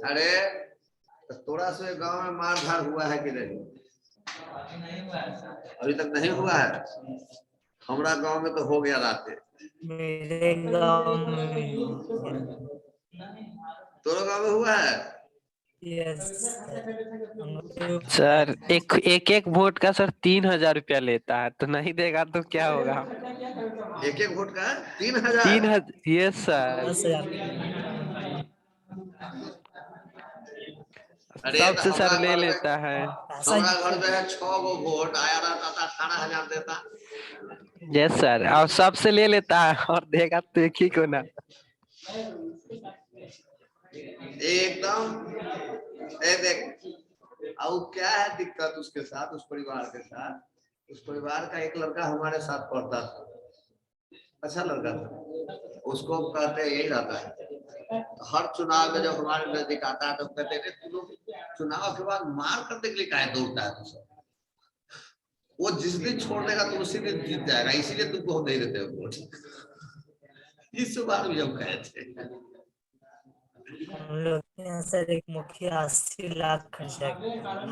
अरे तो थोड़ा सा गांव में मार धाड़ हुआ है कि नहीं? अभी तक नहीं हुआ है। हमारा गांव में तो हो गया रात। मेरे गांव में दोनों गांव में हुआ है। सर एक वोट का सर 3,000 रुपया लेता है, तो नहीं देगा तो क्या होगा? एक वोट का 3,000? 3,000? Yes sir. अरे सबसे सर ले लेता है। हमारा घर में है 6 गो वोट आया रहता था, 18,000 देता। यस सर, और सबसे ले लेता है और देगा तो एक ही को ना। एकदम। देख अब क्या है दिक्कत उसके साथ, उस परिवार के साथ। उस परिवार का एक लड़का हमारे साथ पढ़ता था, अच्छा लड़का था। उसको कहते यही रहता है, हर चुनाव में जब हमारे नजदीक आता है तो कहते हैं तू लोग चुनाव के बाद मार करने के लिए काहे दौड़ता है तुझे? वो जिस दिन छोड़ देगा तो उसी दिन जीत जाएगा, इसीलिए तुमको हम नहीं देते वोट। इस बार भी हम कहे थे। हम लोग के यहाँ सर एक मुखिया 80 लाख खर्चा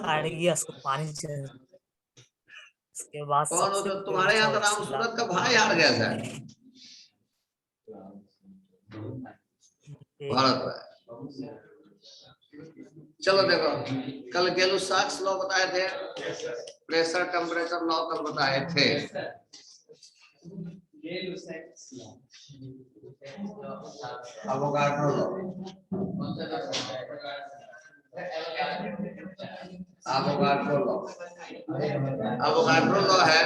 हार गया, उसको पानी चल। उसके बाद कौन हो? तो तुम्हारे यहाँ तो राम सूरत का भाई हार गया था भारत। चलो देखो, कल गेलू साक्स लॉ बताए थे, प्रेशर टेम्परेचर लॉ कल बताए थे। Avogadro law, Avogadro law, Avogadro law है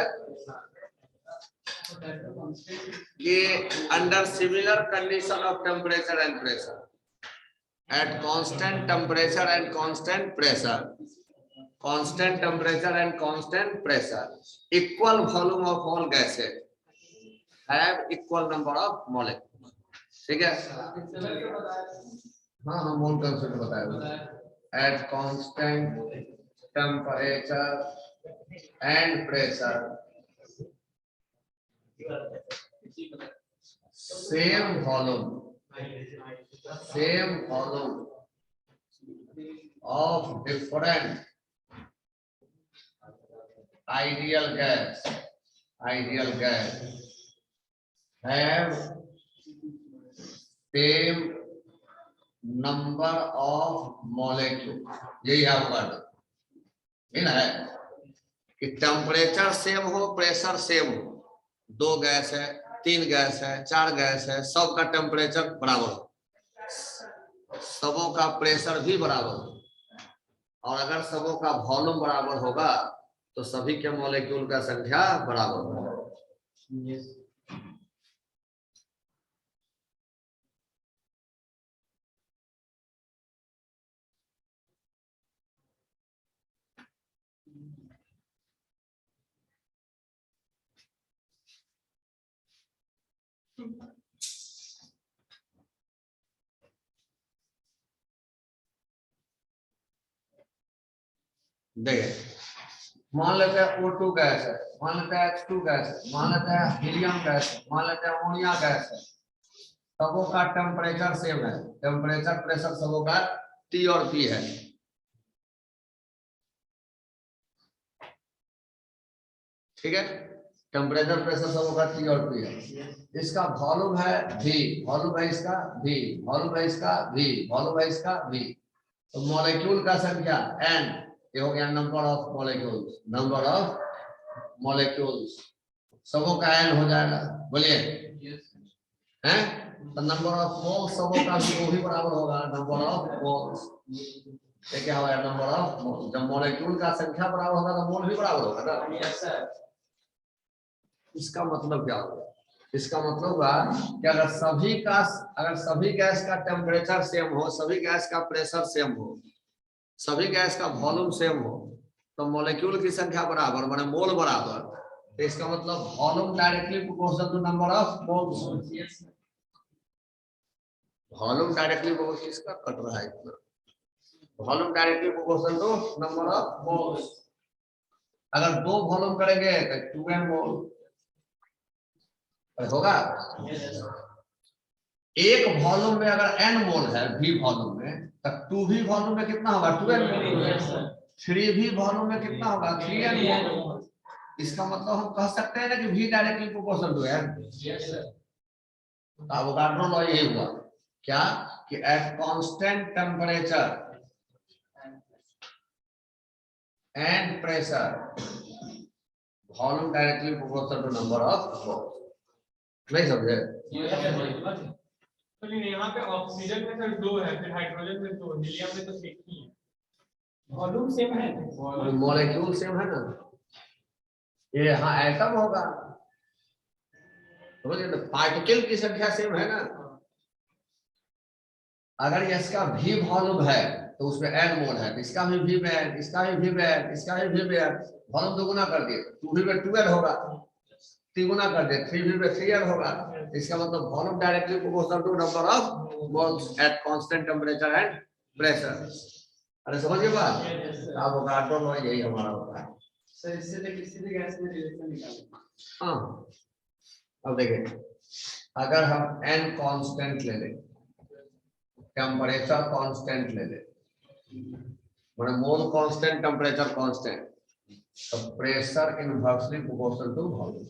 कि under similar condition of temperature and pressure, at constant temperature and constant pressure, constant temperature and constant pressure, equal volume of all gases have equal number of molecules. ठीक है? हाँ हाँ मोल concept बताया। At constant temperature and pressure, same volume of different ideal gas have same number of molecules। यही आपका है कि temperature same हो, प्रेशर सेम हो, 2 गैस है, 3 गैस है, 4 गैस है, सबका टेम्परेचर बराबर हो, सबों का प्रेशर भी बराबर हो, और अगर सबों का वॉल्यूम बराबर होगा तो सभी के मॉलिक्यूल का संख्या बराबर होगा। देखिए, मान लेते हैं O2 गैस है, मान लेते हैं H2 गैस है, मान लेते हैं हीलियम गैस है, मान लेते हैं अमोनिया गैस है, सबों का टेम्परेचर सेम है, टेम्परेचर प्रेशर सबों का T और P है। ठीक है, टेम्परेचर प्रेशर सबों का T और P है। इसका वॉल्यूम है V, वॉल्यूम है इसका V, वॉल्यूम है इसका V, वॉल्यूम है इसका V। तो मॉलिक्यूल का संख्या N, ये हो गया number of molecules, number of molecules, सबों का N हो जाएगा। बोलिए हैं? तो नंबर ऑफ मोल्स सबों का भी वो भी बराबर होगा नंबर ऑफ मोल्स। ये क्या होगा? Number of moles. जब मॉलिक्यूल का संख्या बराबर होगा तो मोल भी बराबर होगा ना। Yes sir. इसका मतलब क्या होगा? इसका मतलब हुआ कि अगर सभी गैस का टेम्परेचर सेम हो, सभी गैस का प्रेशर सेम हो, सभी गैस का वॉल्यूम सेम हो, तो मॉलिक्यूल की संख्या बराबर माने मोल बराबर, तो इसका मतलब volume directly proportional to number of moles. Volume directly proportional, किसका कट रहा है इतना? Volume directly proportional to number of moles. अगर 2 वॉल्यूम करेंगे तो 2m मोल होगा। एक वॉल्यूम में अगर n मोल है v वॉल्यूम में, तब 2v वॉल्यूम में कितना होगा 2n मोल, 3v वॉल्यूम में कितना होगा 3n मोल। इसका मतलब हम कह सकते हैं ना कि v directly proportional to n। Avogadro law यही हुआ क्या कि at constant temperature and pressure volume directly proportional to number of moles. नहीं समझे? तो यहाँ पे ऑक्सीजन में तो 2 है, फिर हाइड्रोजन में 2, हीलियम में तो 1 ही है। वॉल्यूम सेम है, मॉलिक्यूल सेम है ना, ये यहाँ एटम होगा, समझिए ना, पार्टिकल की संख्या सेम है ना। अगर इसका भी वॉल्यूम है तो उसमें n मोल है, इसका भी v में n, इसका भी v में n, इसका भी v में n, वॉल्यूम दोगुना कर दिए 2v में 2n होगा, तिगुना कर दिए 3v में 3n होगा। इसका मतलब volume directly proportional to number of moles at constant temperature and pressure. अरे समझिए बात, एवोगाड्रो लॉ यही हमारा होता है। सर इससे तो किसी भी गैस में रिलेशन निकालना। हाँ, अब देखिए अगर हम n कांस्टेंट ले लें, टेम्परेचर कांस्टेंट ले लें, मतलब मोल कांस्टेंट टेम्परेचर कांस्टेंट, तो pressure inversely proportional to volume,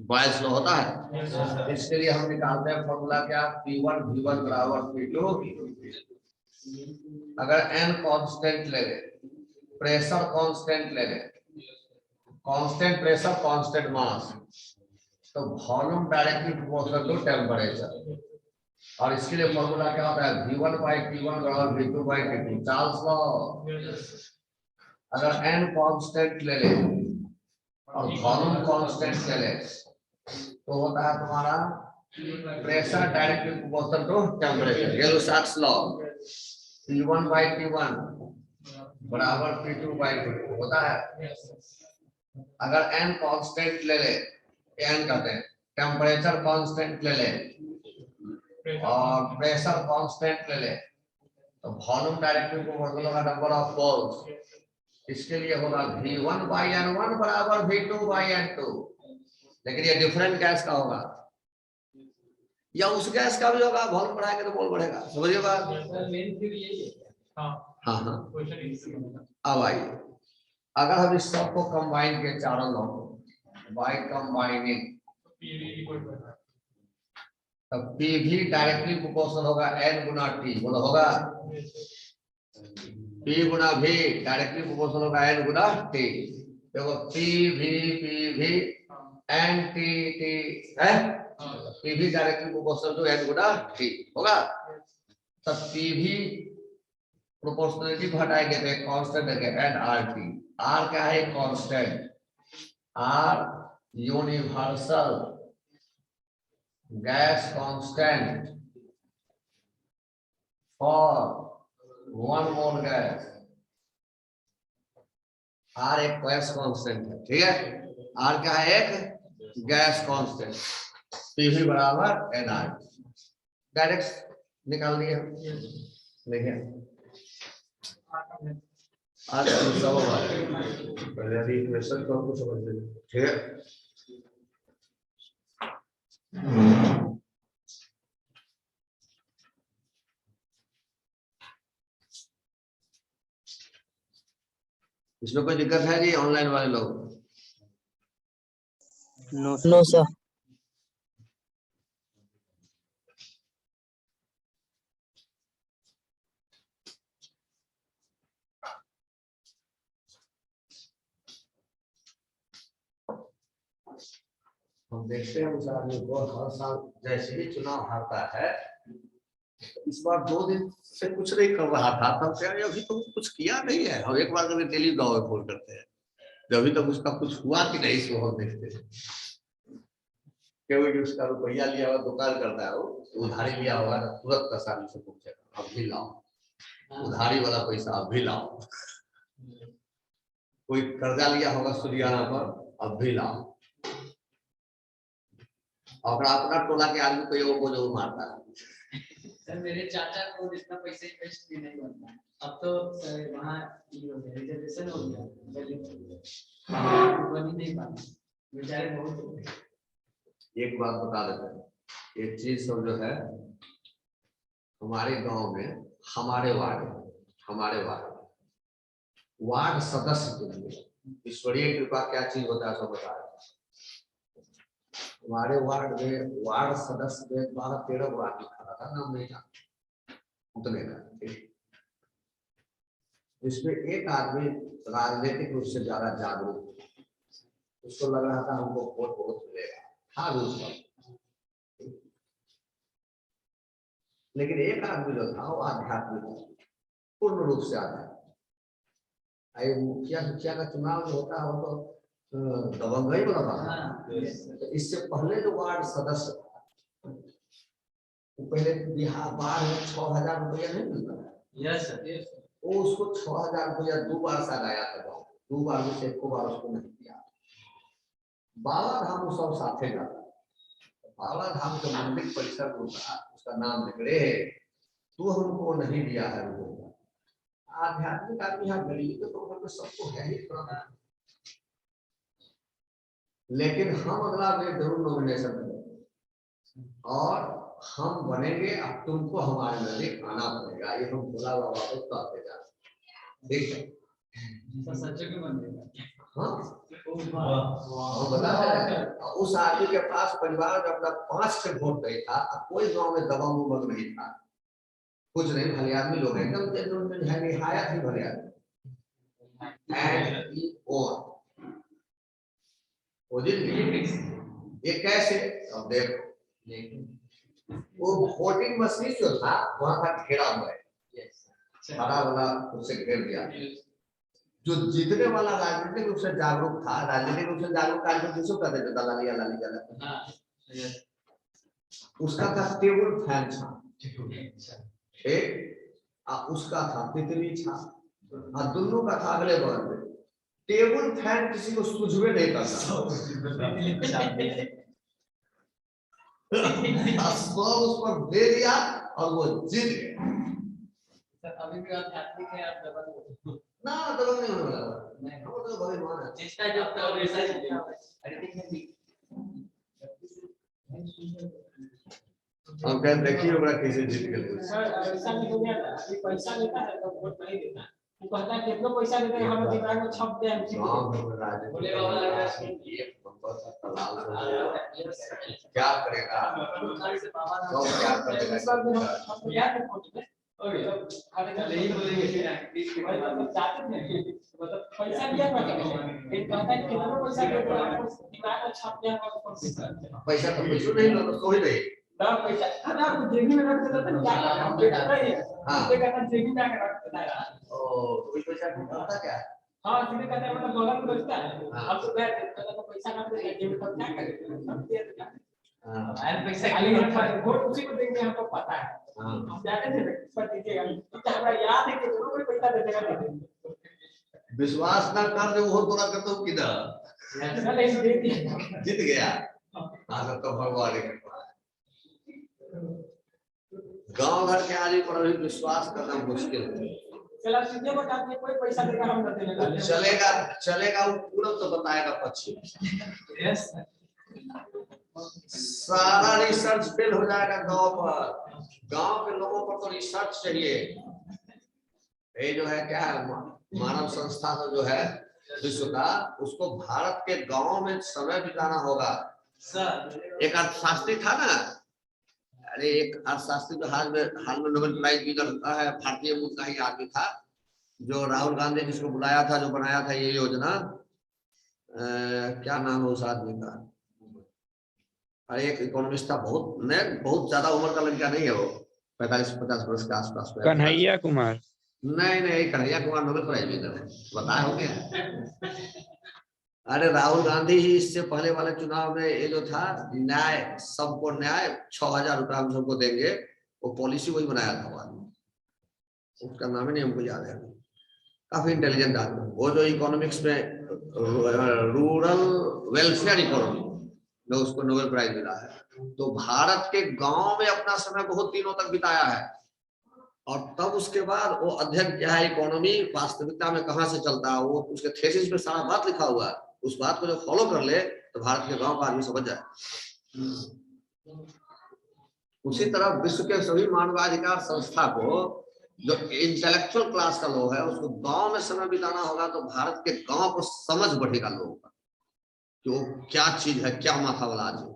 Boyle's law होता है। इसके लिए हम निकालते हैं फॉर्मूला क्या, P1 V1 बराबर P2। अगर n कांस्टेंट ले लें, प्रेशर कांस्टेंट ले लें, कांस्टेंट प्रेशर कांस्टेंट मास, तो volume directly proportional to temperature. और इसके लिए फॉर्मूला क्या होता है, V1 by T1 बराबर V2 by T2, Charles law. अगर n कांस्टेंट ले ले और वॉल्यूम कांस्टेंट ले ले, तो होता है तुम्हारा pressure directly proportional to temperature, ये लो socks law. P1 by T1 बराबर P2 by T2 होता है। अगर n कांस्टेंट ले ले, n कहते हैं, टेम्परेचर कांस्टेंट ले ले और प्रेशर कांस्टेंट ले ले, तो वॉल्यूम डायरेक्टली प्रोपोर्शनल होगा नंबर ऑफ मोल्स। इसके लिए होगा V1 by N1 बराबर V2 by N2। लेकिन ये डिफरेंट गैस का होगा, या उस गैस का भी होगा, वॉल्यूम बढ़ाएंगे तो मोल बढ़ेगा, समझिए बात। हाँ हाँ, अब आइए, अगर हम इस सब को कंबाइन के चारों लॉ बाय कंबाइनिंग, तब P भी डायरेक्टली प्रोपोर्शनल होगा N गुना T, बोलो होगा। P गुना V डायरेक्टली प्रोपोर्शनल होगा N गुना T। देखो P V N T है, P भी डायरेक्टली प्रोपोर्शनल टू N गुना T होगा। तब P भी प्रोपोर्शनलिटी को हटाएंगे तो एक कांस्टेंट है N R T। R क्या है, constant, R universal gas constant for 1 mole gas. R एक गैस कांस्टेंट है, ठीक है, R क्या है, एक गैस कांस्टेंट। P भी बराबर NR, डायरेक्ट निकाल दिए। देखिए आज सब पहले अभी इक्वेशन को हमको समझ लेंगे, ठीक है। इसमें कोई दिक्कत है जी ऑनलाइन वाले लोग? No sir. हम देखते हैं उस आदमी को हर साल जैसे ही चुनाव हारता है, इस बार 2 दिन से कुछ नहीं कर रहा था, तब क्या अभी तो कुछ किया नहीं है। हम एक बार कभी दिल्ली गाँव में फोन करते हैं, जब अभी तक उसका कुछ हुआ कि नहीं, इसको हम देखते हैं। क्योंकि उसका रुपया लिया हुआ दुकान करता है, वो उधारी लिया हुआ है, तुरंत कसाई से पूछेगा अब भी लाओ, उधारी वाला पैसा अब भी लाओ। कोई कर्जा लिया होगा सुदियाना पर, अब भी लाओ। और अपना टोला के आदमी को ये वो जो मारता है। सर मेरे चाचा को इतना पैसा इन्वेस्ट भी नहीं बनता, अब तो वहाँ रिजर्वेशन हो गया, बन ही नहीं पाता, बेचारे बहुत। एक बात बता देते हैं, ये चीज सब जो है हमारे गांव में, हमारे वार्ड सदस्य के लिए ईश्वरीय कृपा क्या चीज होता है सब बता रहे। हमारे वार्ड में वार्ड सदस्य में 12-13 गो आदमी खड़ा था, नाम नहीं जानता उतने का। इसमें एक आदमी राजनीतिक रूप से ज्यादा जागरूक, उसको लग रहा था हमको वोट बहुत मिलेगा, था भी उसका। लेकिन एक आदमी जो था वो आध्यात्मिक, पूर्ण रूप से आध्यात्मिक। मुखिया का चुनाव जो होता है वो तो दबंगई वाला था। तो इससे पहले जो वार्ड सदस्य था, वो पहले बिहार बाढ़ में 6,000 रुपया नहीं मिलता है। वो उसको 6,000 रुपया 2 बार से आया था, 2 बार में से 1 बार उसको नहीं दिया। बाबा धाम सब साथे जाता, बाबा धाम के मंदिर परिसर होता, उसका नाम निकले तो हमको नहीं दिया है। आध्यात्मिक आदमी यहाँ गरीबी तो सबको है ही थोड़ा, लेकिन हम अगला बेर जरूर नॉमिनेशन करेंगे और हम बनेंगे। अब तुमको हमारे नजदीक आना पड़ेगा, ये हम भोला बाबा को कहते जा ठीक है। सच्चे के बनेगा। हाँ बता है। उस आदमी के पास परिवार जब तक 5 से वोट नहीं था, कोई गांव में दबंग उबंग नहीं था, कुछ नहीं, भले आदमी लोग एकदम है निहायत ही भले आदमी। ये कैसे, अब देखो वो वोटिंग मशीन जो था वहां का घेरा हुआ है, हरा वाला उससे घेर दिया। जो जीतने वाला राजनीतिक रूप से जागरूक था, राजनीतिक रूप से जागरूक आदमी किसको कहते थे, दलालिया लाली जला, उसका था टेबल फैन था उसका था तितली छा, और दोनों का था अगले बगल में। टेबल फैन किसी को सूझवे नहीं करता, सब उस पर दे दिया और वो जीत गया। अभी भी आध्यात्मिक है, आप दबंग ना दबंग नहीं होने वाला, नहीं वो तो भगवान है जिसका जो हम कहते देखिए ओकरा कैसे जीत गए। सर ऐसा नहीं हो गया, अभी पैसा लेता है तो वोट नहीं देता, वो कहता है कितना पैसा देते हैं, हम दिमाग में छप दे बोले बाबा लग रहा है ये क्या करेगा, क्या करेगा, हम याद रखो नहीं बोलेंगे मतलब पैसा दिया कहता है कितना पैसा देते हैं, दिमाग में छप दे। पैसा तो पैसा नहीं लो तो कोई नहीं पैसा अगर आपको जेबी में रख देता तो क्या हम देखता ही है, ये कहता जेबी में रख देता है। ओ कोई पैसा नहीं होता क्या, हाँ सीधे कहता है मतलब डॉलर में बचता है, अब तो पैसा ना दे जेबी में क्या करेगा, सब दे देगा। यार पैसा खाली हम वोट उसी को देंगे, हमको पता है, हम जाते थे पर दीजिएगा तो हमारा याद है कि दोनों को पैसा दे देगा। विश्वास ना कर दे वो तोरा करतो किधर चले दे दिया, जीत गया। हाँ तो भगवान की कृपा है। गांव घर के आदमी पर अभी विश्वास करना मुश्किल है। चला सीधे बता दिए कोई पैसा देगा हम न देगा, चलेगा चलेगा वो पूरा तो बताएगा पश्चिम। यस सारा रिसर्च फेल हो जाएगा गांव पर, गांव के लोगों पर तो रिसर्च चाहिए। ये जो है क्या है मानव संस्था जो है विश्व का, उसको भारत के गांव में समय बिताना होगा। सर एक अर्थशास्त्री था ना, अरे एक अर्थशास्त्री जो हाल में नोबेल प्राइज विनर है, भारतीय मूल का ही आदमी था, जो राहुल गांधी जिसको बुलाया था, जो बनाया था ये योजना, क्या नाम है उस आदमी का, अरे एक इकोनॉमिस्ट था, बहुत ज्यादा उम्र का लड़का नहीं है वो, 45-50 वर्ष के आसपास। कन्हैया कुमार? नहीं Kanhaiya Kumar Nobel prize winner है, बताया हो गया। अरे राहुल गांधी ही इससे पहले वाले चुनाव में ये जो था न्याय, सबको न्याय, 6,000 रुपया हम सबको देंगे, वो पॉलिसी वही बनाया था वो आदमी, उसका नाम ही नहीं हमको याद है। काफी इंटेलिजेंट आदमी, वो जो इकोनॉमिक्स में रूरल वेलफेयर इकोनॉमी में उसको नोबेल प्राइज मिला है। तो भारत के गांव में अपना समय बहुत दिनों तक बिताया है, और तब उसके बाद वो अध्ययन किया है इकोनॉमी वास्तविकता में कहाँ से चलता है, वो उसके थीसिस में सारा बात लिखा हुआ है। उस बात को जो फॉलो कर ले तो भारत के गांव का आदमी समझ जाए। उसी तरह विश्व के सभी मानवाधिकार संस्था को, जो इंटेलेक्चुअल क्लास का लोग है, उसको गांव में समय बिताना होगा तो भारत के गांव को समझ बढ़ेगा लोगों का कि वो क्या चीज है, क्या माथा वाला आदमी,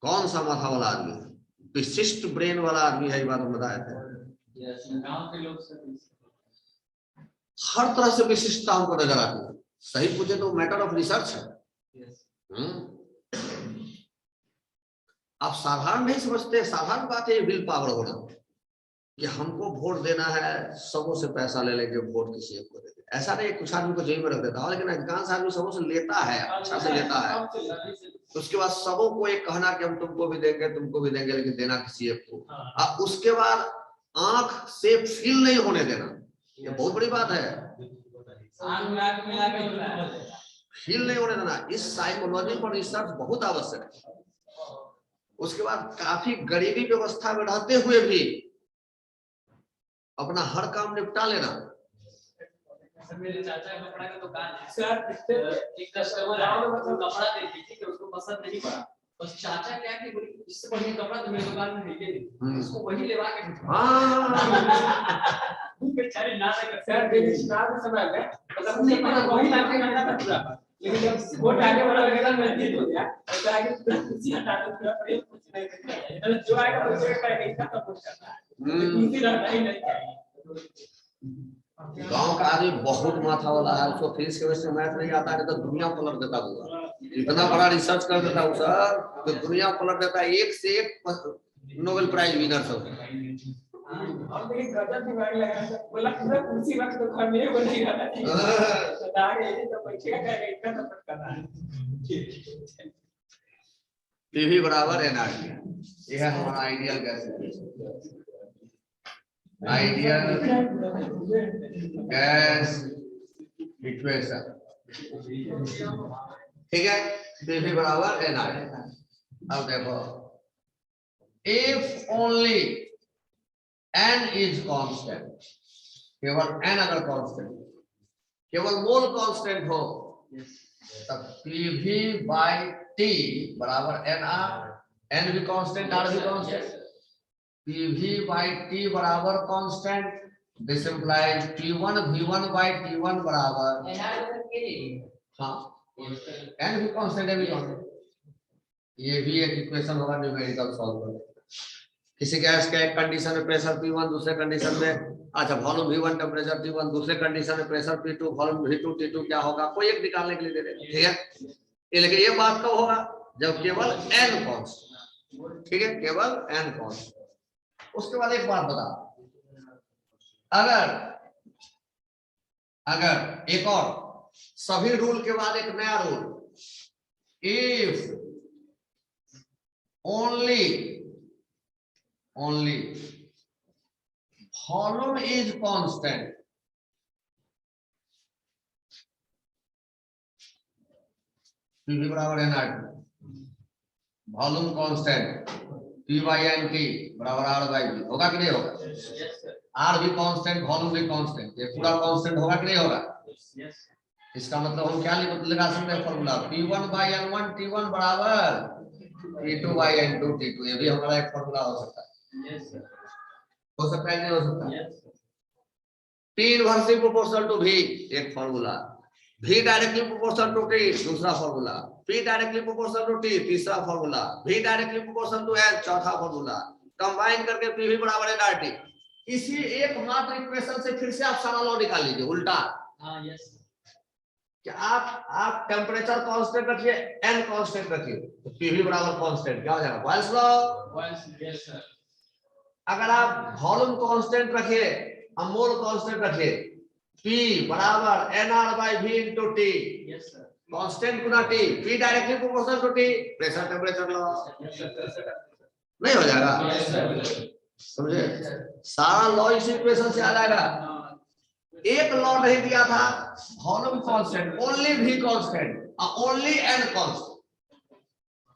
कौन सा माथा वाला आदमी है, विशिष्ट ब्रेन वाला आदमी है। ये बात हम बताए थे। गांव के लोग सब हर तरह से विशिष्टता हमको नजर आती है। सही पूछे तो मैटर ऑफ रिसर्च है। आप साधारण नहीं समझते, साधारण बात है विल पावर होना, कि हमको वोट देना है, सबों से पैसा ले लेके वोट किसी एक को दे दे। ऐसा नहीं कुछ आदमी को जेब में रख देता है, लेकिन अधिकांश आदमी सबों से लेता है, अच्छा से लेता है। तो उसके बाद सबों को एक कहना कि हम तुमको भी देंगे, तुमको भी देंगे, लेकिन देना किसी एक को। अब उसके बाद आंख से फील नहीं होने देना, ये बहुत बड़ी बात है। फील नहीं होने देना, इस साइकोलॉजी पर रिसर्च बहुत आवश्यक है। उसके बाद काफी गरीबी व्यवस्था में रहते हुए भी अपना हर काम निपटा लेना। मेरे चाचा का कपड़ा का दुकान है सर, एक कस्टमर आया, वो कपड़ा देख लीजिए कि उसको पसंद नहीं पड़ा, बस चाचा क्या कि बोली इससे बढ़िया कपड़ा तो मेरे दुकान में मिलेगा नहीं, उसको वही लेवा के बेचारे ना सर बेचारे समय में मतलब उससे पहले वही लाके करना था पूरा, लेकिन जब वोट आने वाला लगेगा नजदीक हो गया तो आगे पूरा कुर्सी हटा दो, पूरा प्रेम कुछ नहीं करना, जो आएगा उससे करेगा इसका सपोर्ट करना है, कुर्सी रहना ही नहीं चाहिए। गांव का आदमी बहुत माथा वाला है, उसको फिजिक्स केमिस्ट्री मैथ नहीं आता है तो दुनिया पलट देता हुआ, इतना बड़ा रिसर्च कर देता है सर तो दुनिया पलट देता है। एक से एक नोबेल प्राइज विनर सब। और देखिए गजब दिमाग लगा है, बोला पूरा कुर्सी रख दो घर में, वो नहीं रहना चाहिए तो आगे ये तो बैठेगा करेगा, इसका सपोर्ट करना है। पीवी बराबर एनआरटी, ये है हमारा ideal gas, ideal gas equation, ठीक है। पीवी बराबर एनआरटी। अब देखो, if only n is constant, केवल n अगर कांस्टेंट, केवल मोल कांस्टेंट हो, तब पीवी बाई टी बराबर nr, n भी कांस्टेंट, r भी कांस्टेंट, pv बाई t बराबर constant, this implies p1 v1 by t1 बराबर, हाँ n भी कांस्टेंट है, भी कांस्टेंट। ये भी एक इक्वेशन होगा न्यूमेरिकल सॉल्व करने। किसी गैस के एक कंडीशन में प्रेशर P1, दूसरे कंडीशन में अच्छा वॉल्यूम V1, टेम्परेचर T1, दूसरे कंडीशन में pressure P2, volume V2, T2 क्या होगा, कोई एक निकालने के लिए दे देंगे, ठीक है। ये लेकिन ये बात कब होगा, जब केवल n कांस्टेंट, ठीक है, केवल n कांस्टेंट। उसके बाद एक बात बता, अगर एक और सभी रूल के बाद एक नया rule, if only volume is constant, P बराबर nRT, volume constant, P by NT बराबर R by V, होगा कि नहीं होगा? R भी कांस्टेंट, वॉल्यूम भी कांस्टेंट, ये पूरा कांस्टेंट होगा कि नहीं होगा? इसका मतलब हम क्या लगा सकते हैं formula, P1 by N1 T1 बराबर P2 by N2 T2, ये भी हमारा एक फॉर्मूला हो सकता है। हो सकता है नहीं हो सकता? P inversely proportional to V एक formula, V directly proportional to T दूसरा formula, P directly proportional to T तीसरा formula, V directly proportional to N चौथा फॉर्मूला, कंबाइन करके PV बराबर nRT। इसी एकमात्र इक्वेशन से फिर से आप सारा लॉ निकाल लीजिए उल्टा। हाँ यस, कि आप टेम्परेचर कांस्टेंट रखिए, n कांस्टेंट रखिए, तो PV बराबर कांस्टेंट क्या हो जाएगा, बॉयल्स लॉ। यस सर, अगर आप वॉल्यूम कांस्टेंट रखिए, मोल कांस्टेंट रखिए, P बराबर nR by V into T, yes sir, constant गुना T, P directly proportional to T, pressure temperature law, नहीं हो जाएगा, समझे? सारा लॉ इस इक्वेशन से आ जाएगा। एक लॉ नहीं दिया था, volume constant, only V constant और ओनली n कांस्टेंट,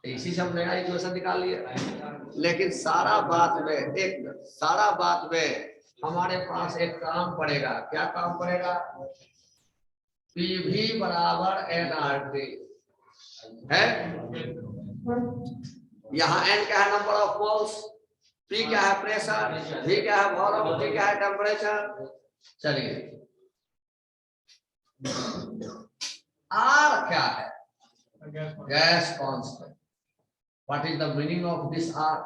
इसी से हम नया इक्वेशन निकाल लिए। लेकिन सारा बात में हमारे पास एक काम पड़ेगा, क्या काम पड़ेगा, PV बराबर nRT है, यहाँ n क्या है, नंबर ऑफ मोल्स, P क्या है, प्रेशर, V क्या है, वॉल्यूम, T क्या है, टेम्परेचर। चलिए R क्या है, gas constant. What is the meaning of this R?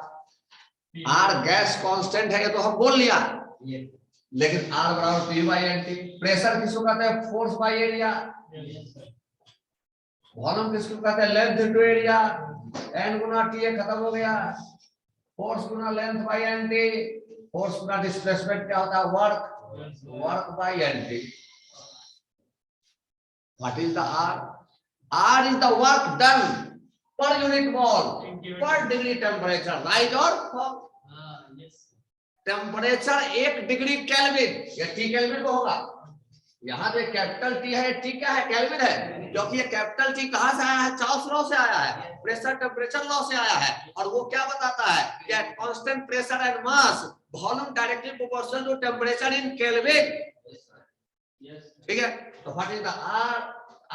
R gas constant है, ये तो हम बोल लिया, लेकिन R बराबर P बाई NT। प्रेशर किसको कहते हैं, फोर्स बाई एरिया। वॉल्यूम किसको कहते हैं, लेंथ इनटू एरिया। N गुना T खत्म हो गया, force Guna length by NT। Force Guna displacement क्या होता है, work, work by NT। What is the R? R is the work done per unit mole per degree temperature, right or false? Temperature 1 degree kelvin, ये T kelvin को होगा। यहाँ जो capital T है, T क्या है, केल्विन है, क्योंकि ये कैपिटल T कहाँ से आया है, चार्ल्स लॉ से आया है, प्रेशर टेम्परेचर लॉ से आया है। और वो क्या बताता है कि at constant pressure and mass volume directly proportional to temperature in Kelvin. ठीक है, तो what is the R?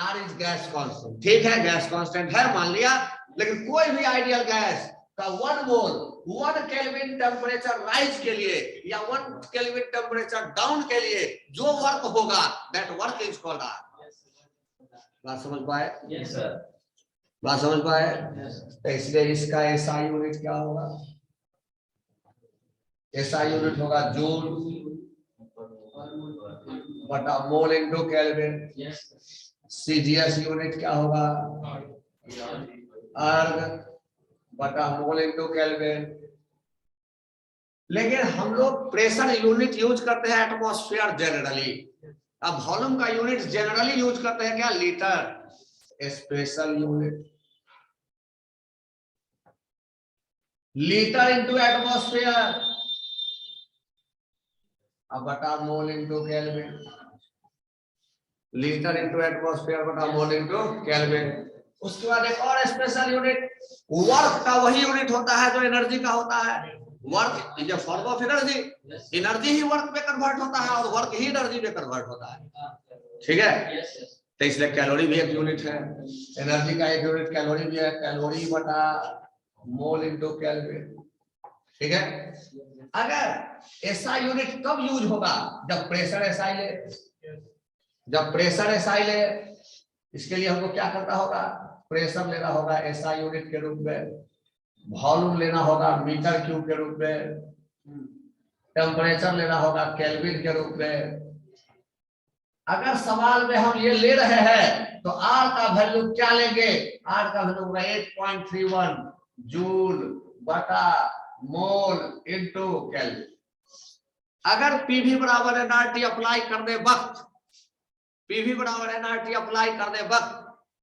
R is gas constant. ठीक है, गैस कांस्टेंट है, मान लिया। लेकिन कोई भी आइडियल गैस का 1 मोल 1 केल्विन टेम्परेचर राइज के लिए या 1 केल्विन टेम्परेचर डाउन के लिए जो वर्क होगा, that work is called R। बात समझ पाए? Yes sir. बात समझ पाए? तो इसलिए इसका SI यूनिट क्या होगा, SI यूनिट होगा जूल बटा mole into kelvin. CGS unit क्या होगा, अर्ग बटा मोल इनटू केल्विन। लेकिन हम लोग प्रेशर यूनिट यूज करते हैं एटमॉस्फेयर जनरली। अब वॉल्यूम का यूनिट जनरली यूज करते हैं क्या, litre. Special unit litre into atmosphere अब बटा mole into kelvin. Litre into atmosphere बटा मोल इनटू केल्विन। उसके बाद एक और स्पेशल यूनिट, वर्क का वही यूनिट होता है जो एनर्जी का होता है। Work is a form of energy, energy he work में कन्वर्ट होता है और वर्क ही एनर्जी में कन्वर्ट होता है। ठीक है, तो इसलिए कैलोरी भी एक यूनिट है, एनर्जी का एक यूनिट कैलोरी भी है, कैलोरी बटा मोल इनटू केल्विन। ठीक है, अगर ऐसा यूनिट कब यूज होगा, जब प्रेशर एसआई ले, जब प्रेशर एसआई ले। इसके लिए हमको क्या करना होगा, प्रेशर लेना होगा एसआई यूनिट के रूप में, वॉल्यूम लेना होगा मीटर क्यूब के रूप में, टेम्परेचर लेना होगा केल्विन के रूप में। अगर सवाल में हम ये ले रहे हैं तो R का वैल्यू क्या लेंगे, R का वैल्यू होगा 8.31 जूल बटा मोल इनटू केल्विन। अगर PV बराबर nRT अप्लाई करने वक्त, PV बराबर nRT अप्लाई करने वक्त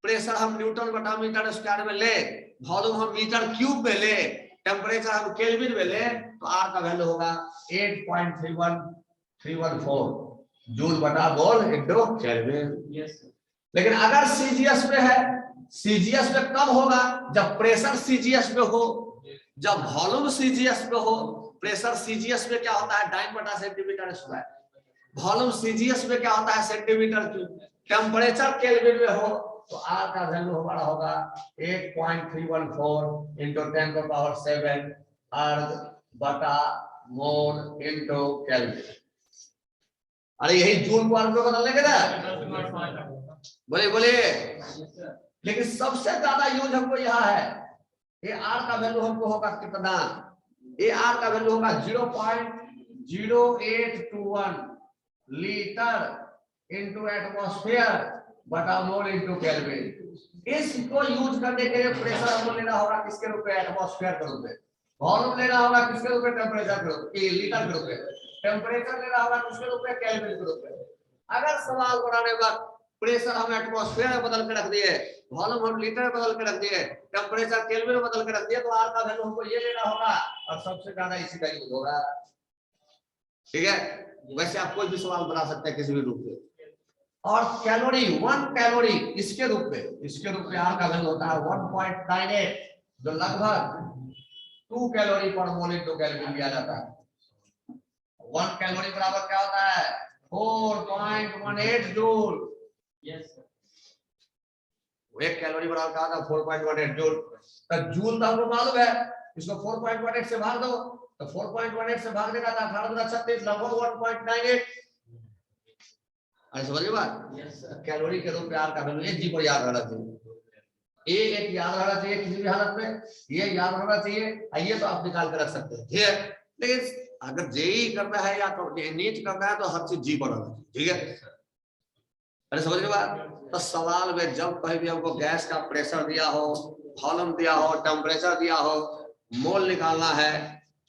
प्रेशर हम न्यूटन बटा मीटर स्क्वायर में ले, वॉल्यूम हम मीटर क्यूब में ले, टेम्परेचर हम केल्विन में ले, तो R का वैल्यू होगा 8.314 जूल बटा मोल इनटू केल्विन। लेकिन अगर CGS में है, CGS में कब होगा, जब प्रेशर CGS में हो, जब वॉल्यूम CGS में हो। प्रेशर CGS में क्या होता है, डाइन बटा सेंटीमीटर स्क्वायर, वॉल्यूम CGS में क्या होता है, सेंटीमीटर क्यूब। टेम्परेचर केल्विन में हो तो R का वैल्यू हमारा होगा 8.314 इंटू 10⁻⁷ अर्ग बटा मोल इनटू केल्विन। अरे यही जूल को अर्ग में बदल लेंगे ना, बोले बोले। लेकिन सबसे ज्यादा यूज हमको यहाँ है, ये R का वैल्यू हमको होगा कितना, ये R का वैल्यू होगा 0.0821 लीटर इनटू एटमॉस्फेयर बटा मोल इनटू केल्विन। इसको यूज करने के लिए प्रेशर हमको लेना होगा किसके रूप में, एटमॉस्फेयर के रूप में। वॉल्यूम लेना होगा किसके रूप में, टेम्परेचर के रूप में, लीटर के रूप में। टेम्परेचर लेना होगा किसके रूप में, केल्विन के रूप में। अगर सवाल बनाने वक्त प्रेशर हम एटमॉस्फेयर में बदल के रख दिए, वॉल्यूम हम लीटर में बदल के रख दिए, टेम्परेचर केल्विन में बदल के रख दिए, तो R का वैल्यू हमको ये लेना होगा और सबसे ज्यादा इसी का यूज होगा। ठीक है, वैसे आप कोई भी सवाल बना सकते हैं किसी भी रूप में। और कैलोरी, 1 कैलोरी इसके रूप में R का वैल्यू होता है 1.98, जो लगभग 2 कैलोरी पर मोल इनटू केल्विन दिया जाता है। 1 कैलोरी बराबर क्या होता है, 4.18 जूल। 1 कैलोरी बराबर कहा था 4.18 जूल। तो जूल तो हमको मालूम है, इसको 4.18 से भाग दो, तो 4.18 से भाग देगा तो 18×36 लगभग 1.98। अरे समझिए बात, कैलोरी के रूप में आर का वैल्यू 1 जी को याद रहना चाहिए, एक याद रहना चाहिए किसी भी हालत में, ये याद रहना चाहिए। ये तो आप निकाल कर रख सकते हैं, ठीक है। लेकिन अगर जेई करना है या तो नीट करना है तो हर चीज जी पर रहना चाहिए, ठीक है। अरे समझ रहे बात। तो सवाल में जब कहीं भी हमको गैस का प्रेशर दिया हो, वॉल्यूम दिया हो, टेम्परेचर दिया हो, मोल निकालना है।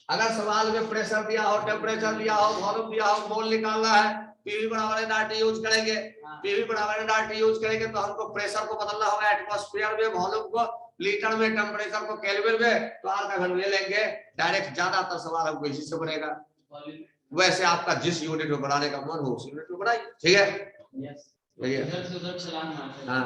अगर सवाल में प्रेशर दिया हो, टेम्परेचर दिया हो, वॉल्यूम दिया हो, मोल निकालना है, पीवी बराबर NRT यूज करेंगे। पीवी बराबर NRT यूज करेंगे तो हमको प्रेशर को बदलना होगा एटमॉस्फेयर में, वॉल्यूम को लीटर में, टेम्परेचर को केल्विन में, तो आर का वैल्यू ले लेंगे डायरेक्ट। ज्यादातर सवाल हमको इसी से बनेगा। वैसे आपका जिस यूनिट में बनाने का मन हो उस यूनिट में बनाइए, ठीक है। इधर से उधर छलांग मारते हैं। हाँ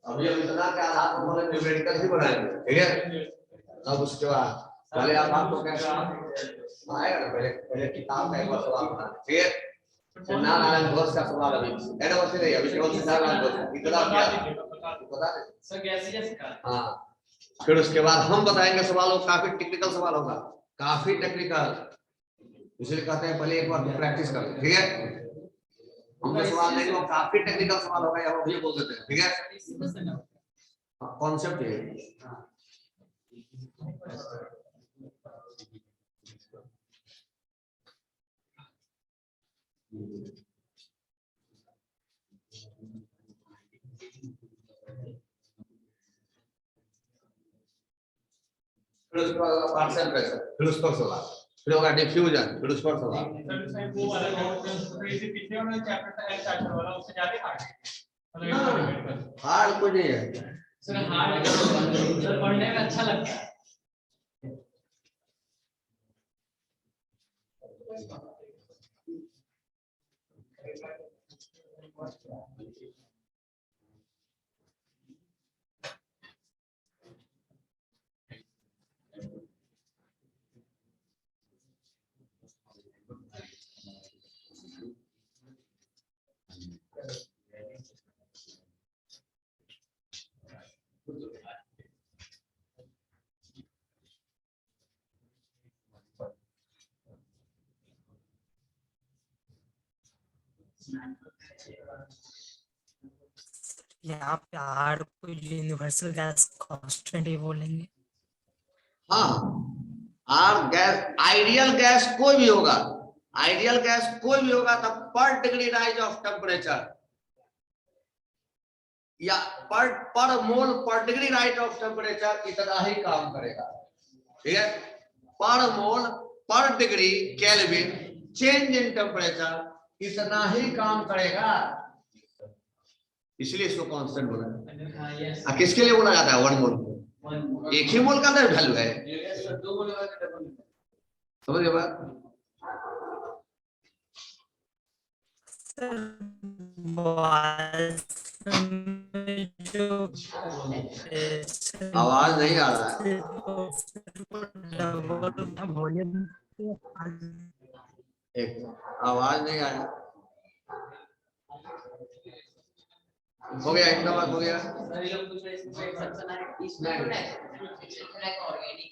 अभी हम इतना के आधार पर बोले न्यूमेरिकल ही बनाएंगे, ठीक है। अब उसके बाद पहले आपको कैसा आएगा ना, पहले किताब का एक बार सवाल बनाना, ठीक है। नारायण घोष का सवाल अभी एडवर्स नहीं, अभी केवल नारायण घोष इतना क्या बता दे सर कैसे का। हाँ, फिर उसके बाद हम बताएंगे सवाल, वो काफी टेक्निकल सवाल होगा, काफी टेक्निकल, इसलिए कहते हैं पहले एक बार प्रैक्टिस कर, ठीक है। हमको सवाल नहीं, वो काफी टेक्निकल सवाल होगा, या वो भी बोल देते हैं, ठीक है। कॉन्सेप्ट है। फिर उसके बाद पार्शियल प्रेशर, फिर उस पर सवाल, फिर होगा डिफ्यूजन, फिर उस पर सवाल। सर वो वाला जो इसे पिछले वाला चैप्टर था एल चैप्टर वाला, उससे ज्यादा हार्ड है। हार्ड कुछ नहीं है सर, हार्ड सर पढ़ने में अच्छा लगता है। यहाँ पे आर को यूनिवर्सल गैस कांस्टेंट ही बोलेंगे। हाँ, आर गैस, आइडियल गैस कोई भी होगा, आइडियल गैस कोई भी होगा तब पर डिग्री राइज ऑफ टेम्परेचर या पर मोल पर डिग्री राइज ऑफ टेम्परेचर इतना ही काम करेगा, ठीक है। पर मोल पर degree kelvin change in temperature इतना ही काम करेगा, इसलिए इसको कांस्टेंट बोला है। किसके लिए बोला जाता है? 1 मोल, एक ही मोल का वैल्यू है, समझिए बात। जो आवाज नहीं आ रहा है, एक आवाज नहीं आया, हो गया इतना बात हो गया। सर ये लोग पूछ रहे हैं इसमें एक्सेप्शन है, इसमें ऑर्गेनिक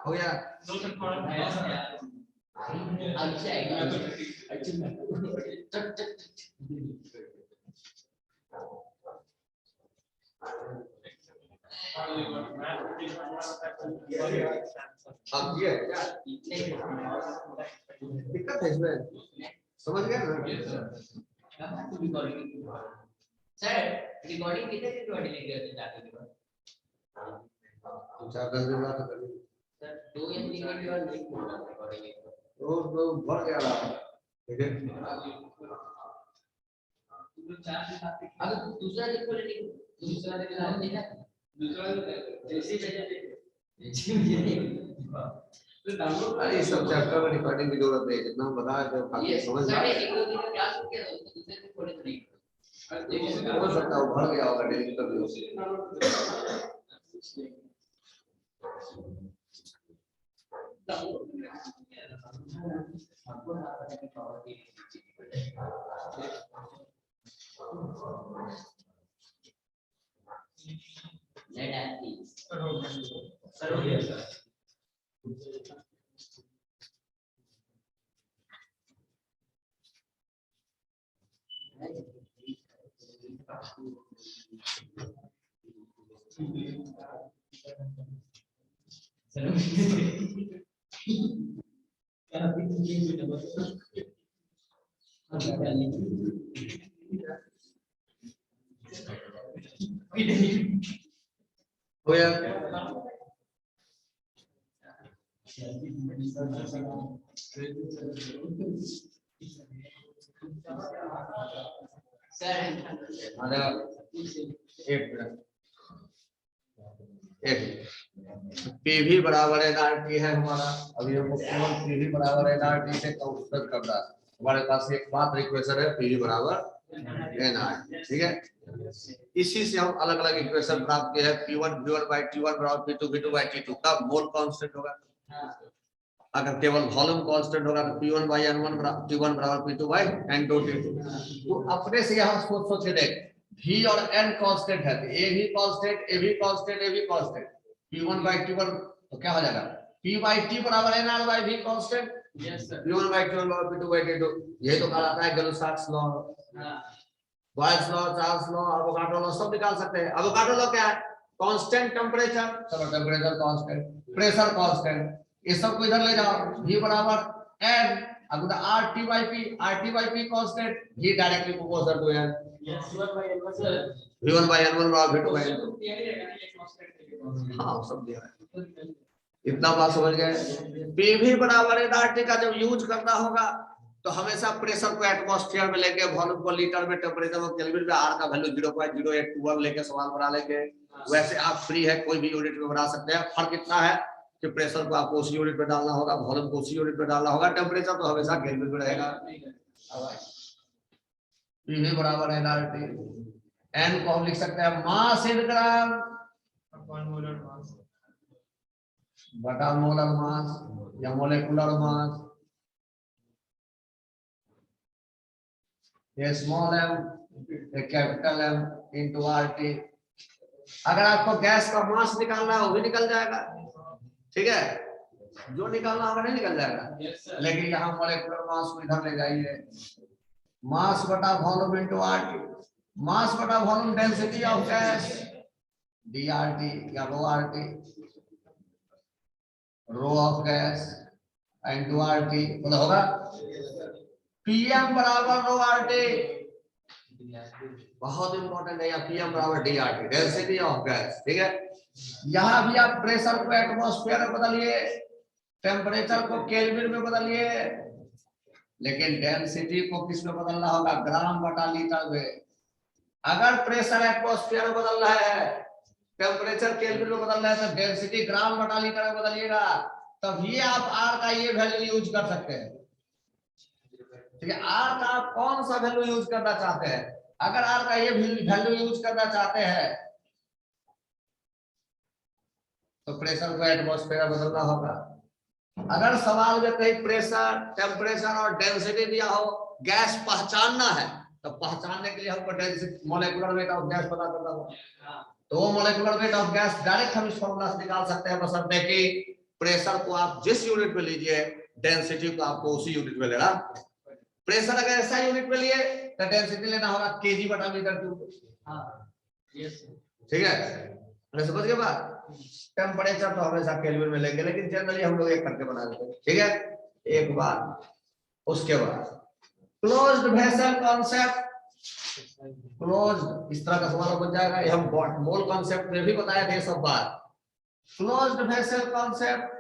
हो गया। अच्छा अब ये दिक्कत है इसमें, समझ गए ना? सर रिकॉर्डिंग कितने दिन रिकॉर्डिंग लेके जाते थे? 4-10 दिन बाद कर ली। सर 2 या 3 घंटे बाद रिकॉर्डिंग तो बढ़ गया रहा, ठीक है। अब दूसरा देखो, लेकिन दूसरा देखो, दूसरा जैसे अरे ये सब चैप्टर में रिकॉर्डिंग की जरूरत नहीं, जितना हम बता रहे थे काफी समझ में आया। एक दो दिन का क्लास हो गया तो दूसरे दिन थोड़े तरीके हो सकता है वो भर गया होगा डेली का भी। हो गया? एक पीवी बराबर एनआरटी है हमारा। अभी हमको केवल पीवी बराबर एनआरटी से कंसिडर करना है। हमारे पास एक मात्र इक्वेशन है पीवी बराबर एनआरटी, ठीक है। इसी से हम अलग अलग इक्वेशन प्राप्त किए हैं। P1 V1 by T1 बराबर P2 V2 by T2 का मोल कांस्टेंट होगा। अगर केवल वॉल्यूम कांस्टेंट होगा तो P1 by N1 बराबर T1 बराबर P2 by N2 T2। तो अपने से यहाँ सोच के देख, V और N कांस्टेंट है, तो A भी कांस्टेंट, A भी कांस्टेंट, A भी कांस्टेंट। P1 by T1 तो क्या हो जाएगा? P by T बराबर NR by V constant. P1 by T1 बराबर P2 by T2। यही तो कहलाता है Gay Lussac law. Boyle's law, Charles law, Avogadro law सब निकाल सकते हैं। एवोगाड्रो लॉ क्या है? कांस्टेंट टेंपरेचर, सब टेंपरेचर कांस्टेंट, प्रेशर कांस्टेंट, ये सब को इधर ले जाओ। V बराबर N, अब RT by P constant, V directly proportional to N। V1 by N1 बराबर V2 by N2। हाँ सब दिया है, इतना बात समझ गए। पीवी बराबर एनआरटी का जब यूज करना होगा तो हमेशा प्रेशर को एटमॉस्फेयर में लेके, वॉल्यूम को लीटर में, टेम्परेचर को केल्विन में, आर का वैल्यू 0.0821 लेके सवाल बना लेंगे। वैसे आप फ्री है, कोई भी यूनिट में बना सकते हैं। फर्क इतना है कि प्रेशर को आपको उसी यूनिट में डालना होगा, वॉल्यूम को उसी यूनिट में डालना होगा, टेम्परेचर तो हमेशा केल्विन में रहेगा। पीवी बराबर एनआरटी, एन को हम लिख सकते हैं मास इन ग्राम बटा मोलर मास या मोलेकुलर मास। ये स्मॉल m, ये कैपिटल M इंटू RT। अगर आपको गैस का मास निकालना है वो भी निकल जाएगा, ठीक है, जो निकालना होगा नहीं निकल जाएगा। लेकिन यहाँ मोलेकुलर मास को इधर ले जाइए, मास बटा वॉल्यूम इंटू RT। मास बटा volume density of gas DRT या rho RT, rho of gas into RT मतलब होगा PM बराबर रो RT। बहुत इंपॉर्टेंट है, या PM बराबर DRT, डेंसिटी ऑफ गैस, ठीक है। यहाँ भी आप प्रेशर को एटमॉस्फेयर में बदलिए, टेम्परेचर को केल्विन में बदलिए, लेकिन डेंसिटी को किस में बदलना होगा? ग्राम बटा लीटर में। अगर प्रेशर एटमॉस्फेयर में बदल रहा है, टेम्परेचर केल्विन में बदल रहा है, तो डेंसिटी ग्राम बटा लीटर में बदलिएगा, तभी आप R का ये वैल्यू यूज कर सकते हैं, ठीक है। R का आप कौन सा वैल्यू यूज करना चाहते हैं? अगर R का ये वैल्यू यूज करना चाहते हैं तो प्रेशर को एटमॉस्फेयर बदलना होगा। अगर सवाल में कहीं प्रेशर, टेम्परेचर और डेंसिटी दिया हो, गैस पहचानना है, तो पहचानने के लिए हमको density, molecular weight of gas पता करना होगा। तो वो molecular weight of gas direct हम इस फॉर्मूला से निकाल सकते हैं, बशर्ते कि प्रेशर को आप जिस यूनिट में लीजिए, डेंसिटी को आपको उसी यूनिट में लेना। प्रेशर अगर ऐसा यूनिट में लिए तो डेंसिटी लेना होगा kg बटा मीटर क्यूब, ठीक है, समझ गए बात। टेम्परेचर तो हमेशा केल्विन में लेंगे, लेकिन जनरली हम लोग एक करके बना देते हैं, ठीक है। एक बार उसके बाद क्लोज्ड वेसल कॉन्सेप्ट, क्लोज्ड इस तरह का सवाल बन जाएगा। ये हम मोल कॉन्सेप्ट में भी बताया थे सब बात। क्लोज्ड वेसल कॉन्सेप्ट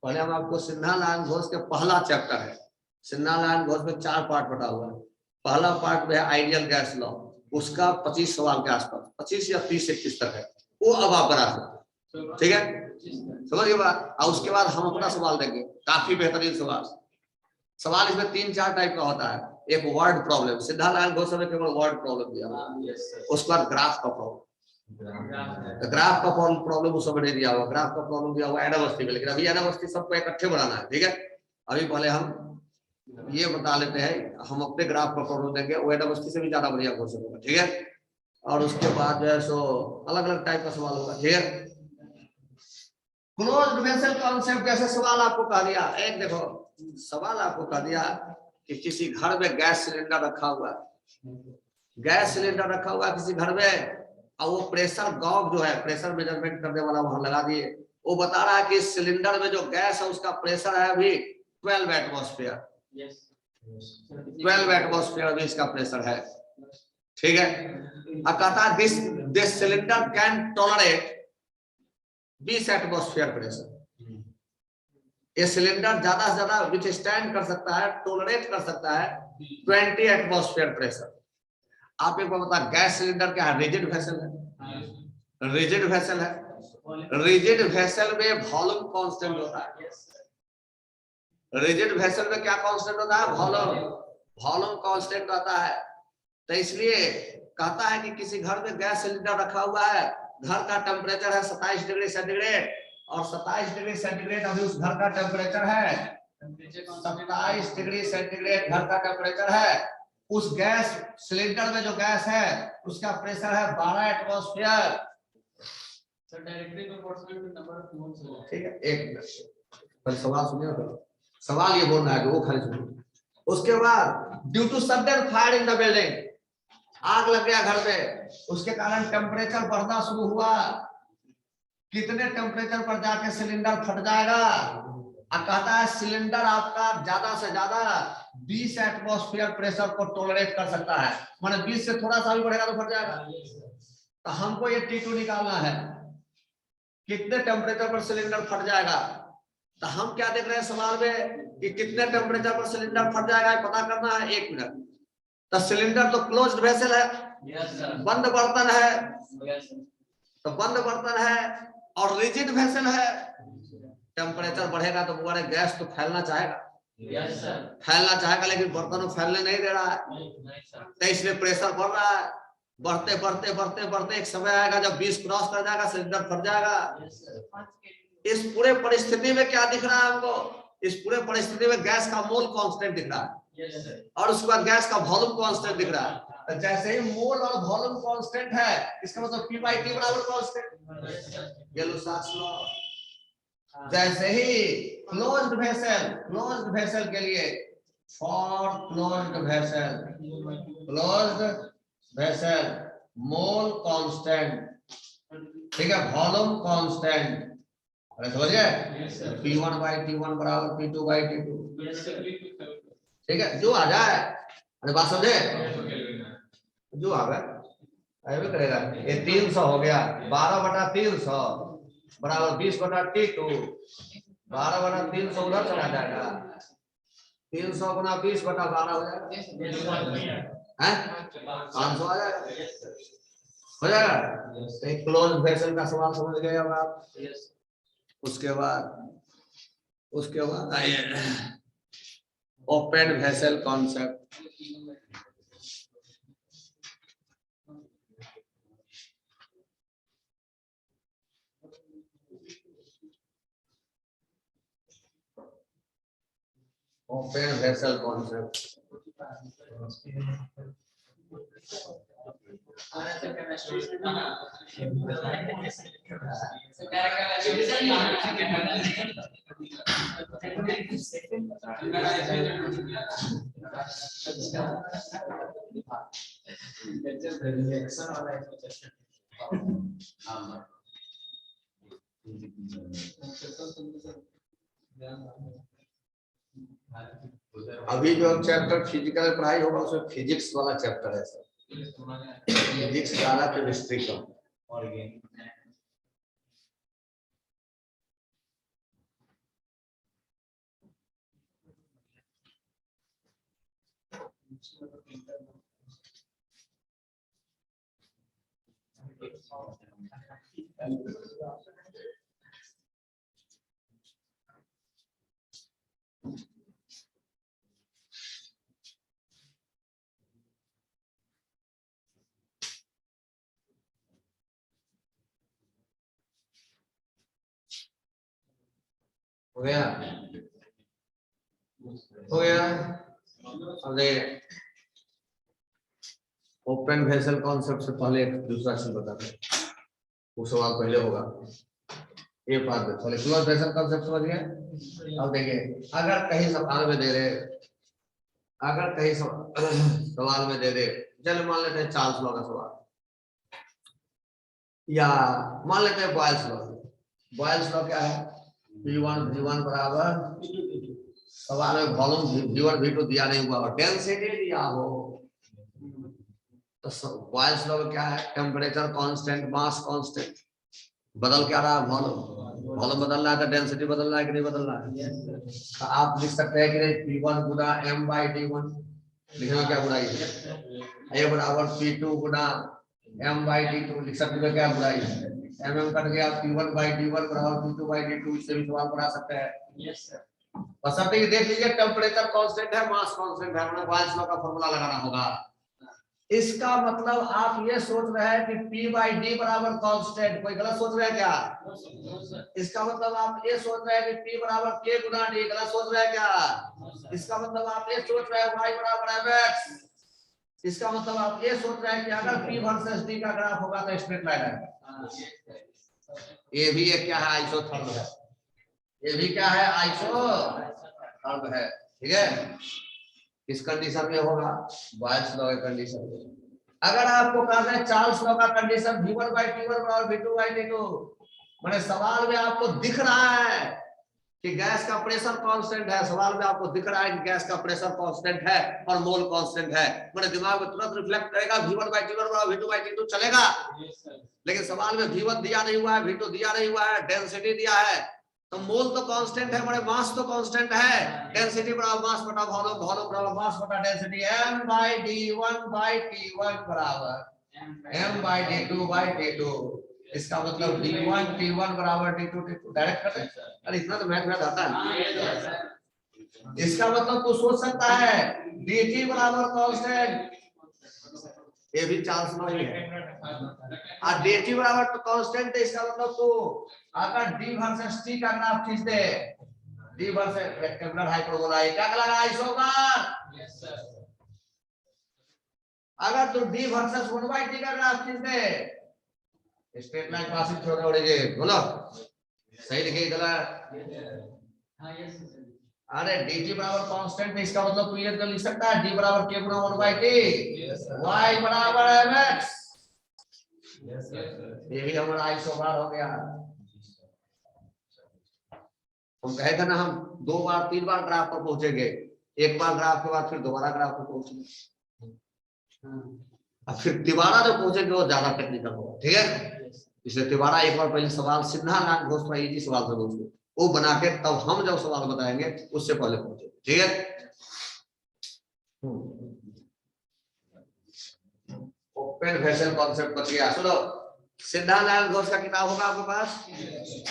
पहले हम आपको सिन्हा-लायन घोष के पहला चैप्टर है, सिन्हा-लायन घोष में 4 पार्ट बटा हुआ है। पहला पार्ट में है आइडियल गैस लॉ, उसका 25 सवाल के आसपास, 25 या 30-31 तक है, वो अब आप बना सकते हैं। ठीक है, समझ गए बात। और उसके बाद हम अपना सवाल देंगे, काफी बेहतरीन सवाल। सवाल इसमें 3-4 टाइप का होता है। एक वर्ड प्रॉब्लम, सिद्धालाल घोष में केवल वर्ड प्रॉब्लम दिया हुआ है। उसके बाद ग्राफ का प्रॉब्लम, ग्राफ का प्रॉब्लम उस समय नहीं दिया हुआ। ग्राफ का प्रॉब्लम दिया हुआ एडावस्थी में, लेकिन अभी एडावस्थी सबको इकट्ठे बनाना है। ठीक है, अभी पहले हम ये बता लेते हैं, हम अपने ग्राफ का प्रॉब्लम देंगे, वो एडावस्थी से भी ज्यादा बढ़िया क्वेश्चन होगा। ठीक है, और उसके बाद जो है सो अलग अलग टाइप का सवाल होगा। ठीक है, क्लोज्ड वेसल कॉन्सेप्ट जैसे सवाल आपको कह दिया, एक देखो सवाल आपको कह दिया कि किसी घर में गैस सिलेंडर रखा हुआ है, गैस सिलेंडर रखा हुआ है किसी घर में, और वो प्रेशर गॉग जो है, प्रेशर मेजरमेंट करने वाला वहां लगा दिए। वो बता रहा है कि इस सिलेंडर में जो गैस है उसका प्रेशर है अभी 12 एटमॉस्फेयर, 12 एटमॉस्फेयर अभी इसका प्रेशर है। ठीक है, और कहता है this cylinder can tolerate 20 atmosphere pressure. ये सिलेंडर ज्यादा से ज्यादा विथस्टैंड कर सकता है, टॉलरेट कर सकता है 20 एटमॉस्फेयर प्रेशर। आप एक बार बता, गैस सिलेंडर क्या है? रिजिड वेसल है, रिजिड वेसल है। रिजिड वेसल में वॉल्यूम कांस्टेंट होता है। रिजिड वेसल में क्या कांस्टेंट होता है? वॉल्यूम, वॉल्यूम कांस्टेंट होता है। तो इसलिए कहता है कि किसी घर में गैस सिलेंडर रखा हुआ है, घर का टेम्परेचर है 27 डिग्री सेंटीग्रेड, और 27 डिग्री सेंटीग्रेड अभी उस घर का टेम्परेचर है, 27 डिग्री सेंटीग्रेड घर का टेम्परेचर है। उस गैस सिलेंडर में जो गैस है उसका प्रेशर है 12 एटमॉस्फेयर। ठीक है, एक मिनट सवाल सुनिए तो। सवाल ये बोल रहा है कि वो खाली सुनिए। उसके बाद due to sudden fire in the building, आग लग गया घर पे, उसके कारण टेम्परेचर बढ़ना शुरू हुआ। कितने टेम्परेचर पर जाके सिलेंडर फट जाएगा? कहता है सिलेंडर आपका ज्यादा से ज्यादा 20 एटमॉस्फेयर प्रेशर को टॉलरेट कर सकता है, माने 20 से थोड़ा सा भी बढ़ेगा तो फट जाएगा। तो हमको ये T2 निकालना है, कितने टेम्परेचर पर सिलेंडर फट जाएगा। तो हम क्या देख रहे हैं सवाल में कि कितने टेम्परेचर पर सिलेंडर फट जाएगा पता करना है। 1 मिनट। तो सिलेंडर तो क्लोज्ड वेसल है, बंद बर्तन है, तो बंद बर्तन है और रिजिड वेसल है। टेम्परेचर बढ़ेगा तो वो गैस तो फैलना चाहेगा, फैलना चाहेगा, लेकिन बर्तन को फैलने नहीं दे रहा है, तो इसलिए प्रेशर बढ़ रहा है। बढ़ते बढ़ते बढ़ते बढ़ते एक समय आएगा जब 20 क्रॉस कर जाएगा, सिलेंडर फट जाएगा। इस पूरे परिस्थिति में क्या दिख रहा है हमको? इस पूरे परिस्थिति में गैस का मोल कांस्टेंट दिख रहा है, और उसके बाद गैस का वॉल्यूम कांस्टेंट दिख रहा है। जैसे ही मोल और वॉल्यूम कांस्टेंट है, इसका मतलब P/T बराबर कांस्टेंट। ये लो साथ लो। जैसे ही क्लोज्ड वेसल के लिए, for closed vessel mole constant, ठीक है, वॉल्यूम कांस्टेंट। अरे समझ गए? P1/T1 बराबर P2/T2। ठीक है, जो आ जाए, अरे बात समझे, जो आ गए ऐसे करेगा। ये 300 हो गया, 12/300 बराबर 20/T2, 12/300 उधर चला जाएगा, 300 गुना 20/12 हो जाएगा, हैं 500 आ जाएगा, हो जाएगा। क्लोज वेसल का सवाल समझ गए अब आप। उसके बाद आइए open vessel concept. Open vessel concept अभी जो चैप्टर फिजिकल पढ़ाई होगा उसमें फिजिक्स वाला चैप्टर है सर, फिजिक्स ज्यादा, केमिस्ट्री कम। हो गया, हो गया। अब देख, ओपन वेसल कॉन्सेप्ट से पहले एक दूसरा चीज बता दें, वो सवाल पहले होगा। ये बात है, पहले क्लोज वेसल कॉन्सेप्ट समझ गए। अब देखिए, अगर कहीं सवाल में दे रहे, अगर कहीं सवाल में दे दे, चलो मान लेते हैं चार्ल्स लॉ का सवाल, या मान लेते हैं बॉयल्स लॉ। बॉयल्स लॉ क्या है? P1 V1 बराबर, सवाल में वॉल्यूम V1 V2 दिया नहीं हुआ और डेंसिटी दिया हो, तो बॉयल्स लॉ क्या है? टेम्परेचर कांस्टेंट, मास कांस्टेंट, बदल क्या रहा है? वॉल्यूम। वॉल्यूम बदल रहा है तो डेंसिटी बदल रहा है कि नहीं बदल रहा है? तो आप लिख सकते हैं कि नहीं, P1 गुना M/D1, लिखने में क्या बुराई है? A बराबर P2 गुना M/D2, लिख सकते हैं, क्या बुराई है? MM कट गया, P1/D1 बराबर P2/D2, इससे भी सवाल बना सकते हैं। बशर्ते कि देख लीजिए टेम्परेचर कांस्टेंट है, मास कांस्टेंट है, हमें बॉयल्स लॉ का फॉर्मूला लगाना होगा। इसका मतलब आप ये सोच रहे हैं कि P/D बराबर कांस्टेंट, कोई गलत सोच रहे हैं क्या? इसका मतलब आप ये सोच रहे हैं कि P बराबर K गुना D, गलत सोच रहे हैं क्या? इसका मतलब आप ये सोच रहे हैं Y बराबर mx, इसका मतलब आप ये सोच रहे हैं कि अगर P वर्सेस D का ग्राफ होगा तो स्ट्रेट लाइन है। ये भी एक क्या है? आइसोथर्म है। ये भी क्या है? आइसोथर्म है, ठीक है। किस कंडीशन में होगा? बॉयल्स लॉ के कंडीशन में। अगर आपको कहते हैं चार्ल्स लॉ का कंडीशन V1/T1 बराबर V2/T2, माने सवाल में आपको दिख रहा है कि गैस का प्रेशर कांस्टेंट है, सवाल में आपको दिख रहा है कि गैस का प्रेशर कांस्टेंट है और मोल कांस्टेंट है, माने दिमाग में तुरंत रिफ्लेक्ट करेगा V1/T1 बराबर V2/T2 चलेगा। लेकिन सवाल में V1 दिया नहीं हुआ है, V2 दिया नहीं हुआ है, डेंसिटी दिया है, तो मोल तो कांस्टेंट है, बड़े मास तो कांस्टेंट है, डेंसिटी बराबर मास बटा वॉल्यूम, वॉल्यूम बराबर मास बटा डेंसिटी, M/D1/T1 बराबर M/D2/T2। इसका मतलब D1 T1 बराबर D2 T2, डायरेक्ट कर दें। अरे इतना तो मैथ आता है। इसका मतलब तू सोच सकता है dt बराबर कांस्टेंट, ये भी चार्ल्स लॉ ही है, और dt बराबर तो कांस्टेंट है, इसका मतलब तू अगर d वर्सेस t का ग्राफ खींच दे, d वर्सेस रेक्टेंगुलर हाइपरबोला, क्या कहलाएगा? आइसोमर। अगर तू d वर्सेस 1/t का ग्राफ खींच दे, स्ट्रेट लाइन पासिंग छोड़ दे, बोलो सही लिखे गलत? अरे dt बराबर कांस्टेंट है, इसका मतलब तू ये तो लिख सकता है d बराबर k गुना 1/t, y बराबर mx, ये भी हमारा आइसोमर हो गया। हम कहे थे ना, हम 2 बार 3 बार ग्राफ पर पहुंचेंगे, एक बार ग्राफ के बाद फिर दोबारा ग्राफ पर पहुंचेंगे, और फिर तिबारा जो पहुंचेंगे वो ज्यादा टेक्निकल होगा, ठीक है। इसलिए तिबारा एक बार पहले सवाल सिन्हा नाम घोष पर इजी सवाल से पूछो, वो बना के तब हम जब सवाल बताएंगे उससे पहले पहुंचे, ठीक है। ओपन वेसल कॉन्सेप्ट बच गया। सुनो, सिद्धार्थ घोष का किताब होगा आपके पास,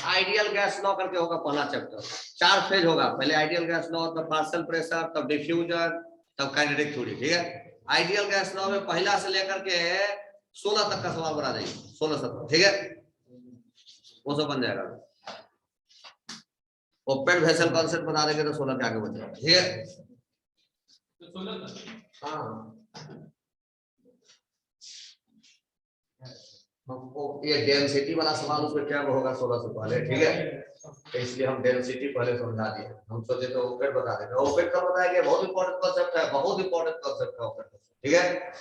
आइडियल गैस लॉ करके होगा, पहला चैप्टर, 4 पेज होगा। पहले आइडियल गैस लॉ, तब पार्शियल प्रेशर, तब डिफ्यूजन, तब काइनेटिक थ्योरी, ठीक है। आइडियल गैस लॉ में पहला से लेकर के 16 तक का सवाल बना देंगे, 16-17, ठीक है, वो सब बन जाएगा। ओपन वेसल कॉन्सेप्ट बना देंगे तो 16 के आगे बच जाएगा, ठीक है। हाँ, हमको ये डेंसिटी वाला सवाल उसमें क्या होगा 16 से पहले, ठीक है, तो इसलिए हम डेंसिटी पहले समझा दिए। हम सोचे तो ओपन बता देंगे, ओपन का बताएंगे, बहुत इंपॉर्टेंट कांसेप्ट है, बहुत इंपॉर्टेंट कांसेप्ट है ओपन, ठीक है।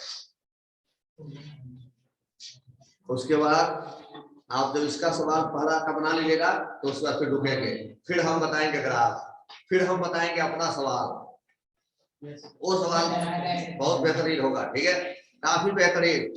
उसके बाद आप जब इसका सवाल पहला का बना लीजिएगा तो उसके बाद फिर रुकेंगे, फिर हम बताएंगे ग्राफ, फिर हम बताएंगे अपना सवाल, वो सवाल बहुत बेहतरीन होगा, ठीक है, काफी बेहतरीन।